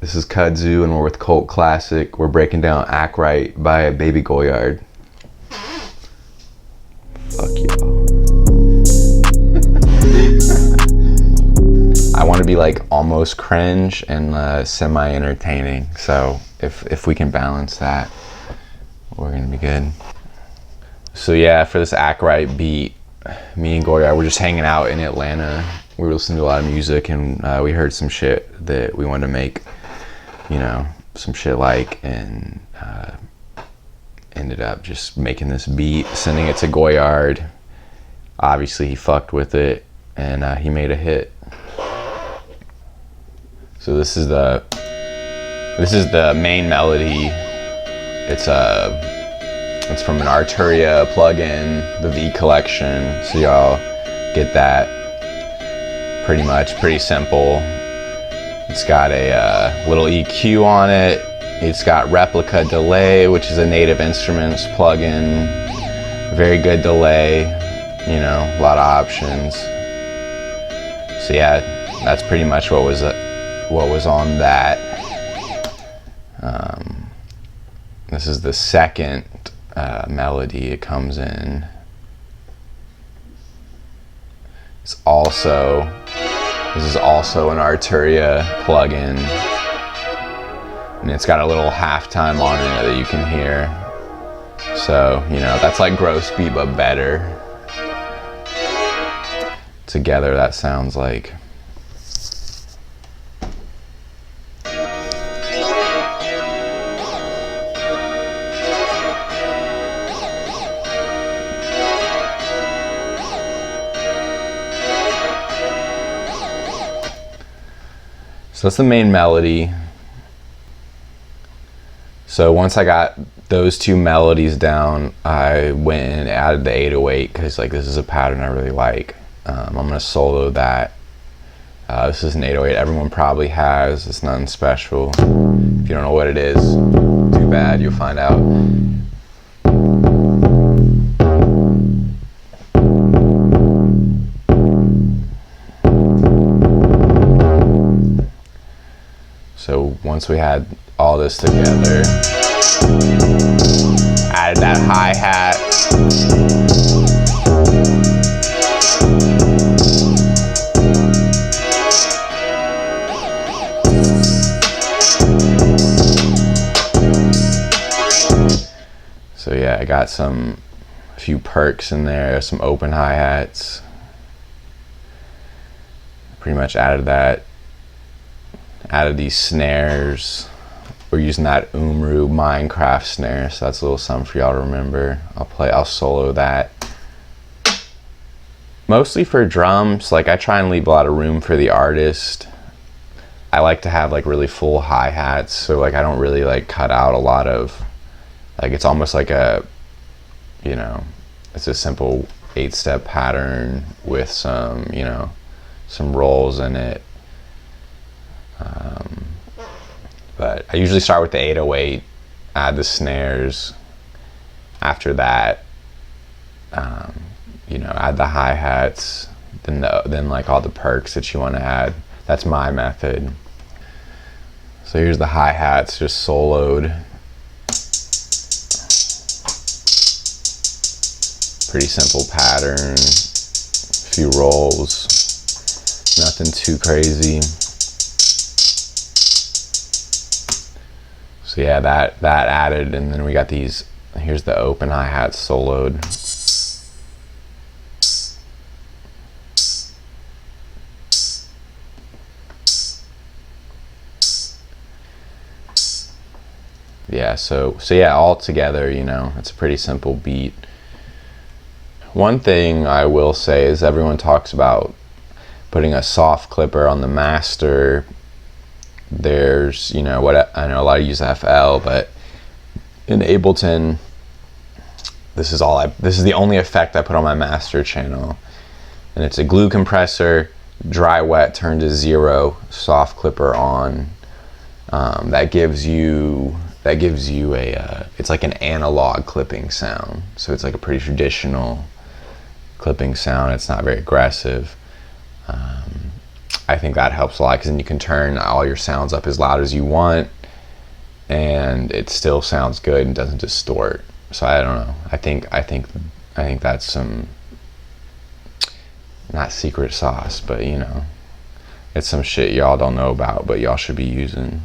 This is K.U.D.Z.U and we're with Kult Classic. We're breaking down Act Right by BBYGOYARD. Fuck y'all. I want to be like almost cringe and semi-entertaining. So if we can balance that, we're gonna be good. So yeah, for this Act Right beat, me and Goyard were just hanging out in Atlanta. We were listening to a lot of music and we heard some shit that we wanted to make, you know, some shit like, and ended up just making this beat, sending it to Goyard. Obviously he fucked with it and he made a hit. So this is the main melody. It's from an Arturia plugin, the V collection. So y'all get that. Pretty simple. It's got a little EQ on it. It's got replica delay, which is a Native Instruments plugin. Very good delay, you know, a lot of options. So yeah, that's pretty much what was on that. This is the second melody it comes in. This is also an Arturia plugin, and it's got a little halftime on it that you can hear. So, you know, that's like gross beat but better. Together that sounds like. So that's the main melody. So once I got those two melodies down, I went and added the 808 because like this is a pattern I really like. I'm gonna solo that. This is an 808 everyone probably has. It's nothing special. If you don't know what it is, too bad, you'll find out. So once we had all this together, added that hi-hat. So yeah, I got a few perks in there, some open hi-hats. Pretty much added that. Added these snares. We're using that Umru Minecraft snare, so that's a little something for y'all to remember. I'll solo that. Mostly for drums, like I try and leave a lot of room for the artist. I like to have like really full hi-hats, so like I don't really like cut out a lot of, like it's almost like a, you know, it's a simple 8-step pattern with some, you know, some rolls in it. But I usually start with the 808, add the snares. After that, you know, add the hi-hats, then like all the perks that you want to add. That's my method. So here's the hi-hats just soloed. Pretty simple pattern, a few rolls, nothing too crazy. So yeah, that added, and then we got these, here's the open hi-hats soloed. Yeah, so yeah, all together, you know, it's a pretty simple beat. One thing I will say is everyone talks about putting a soft clipper on the master. There's, you know, what I know a lot of use FL, but in Ableton, this is the only effect I put on my master channel, and it's a glue compressor, dry wet turned to 0, soft clipper on. That gives you a it's like an analog clipping sound, so it's like a pretty traditional clipping sound. It's not very aggressive. I think that helps a lot, because then you can turn all your sounds up as loud as you want and it still sounds good and doesn't distort. So I don't know. I think that's some, not secret sauce, but you know, it's some shit y'all don't know about, but y'all should be using.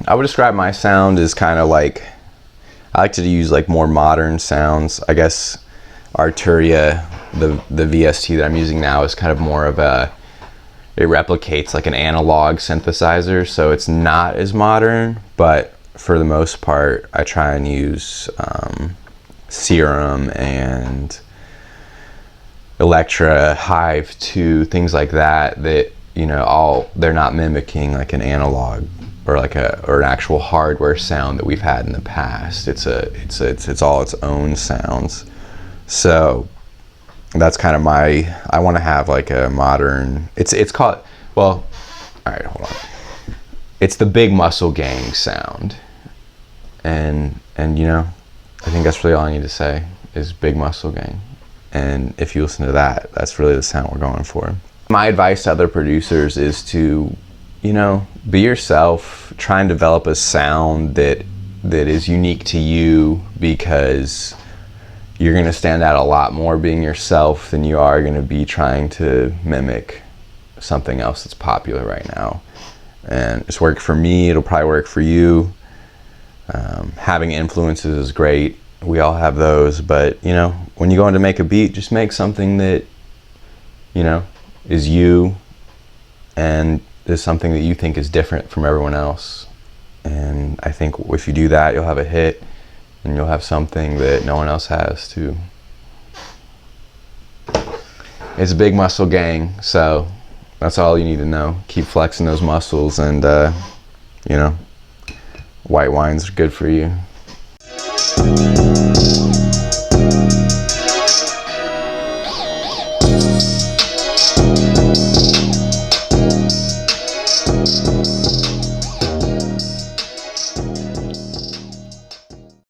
I would describe my sound as kind of like, I like to use like more modern sounds. I guess Arturia, the VST that I'm using now, is kind of more of a, it replicates like an analog synthesizer, so it's not as modern, but for the most part I try and use Serum and Electra, Hive 2, things like that, that, you know, they're not mimicking like an analog or like an actual hardware sound that we've had in the past. It's all its own sounds. So that's kind of I want to have like a modern, it's called, well, all right, hold on. It's the Big Muscle Gang sound. And you know, I think that's really all I need to say is Big Muscle Gang. And if you listen to that, that's really the sound we're going for. My advice to other producers is to, you know, be yourself, try and develop a sound that is unique to you, because you're going to stand out a lot more being yourself than you are going to be trying to mimic something else that's popular right now. And it's worked for me, it'll probably work for you. Having influences is great, we all have those, but you know, when you go in to make a beat, just make something that, you know, is you and is something that you think is different from everyone else. And I think if you do that, you'll have a hit and you'll have something that no one else has too. It's a Big Muscle Gang, so that's all you need to know. Keep flexing those muscles, and you know, white wine's good for you.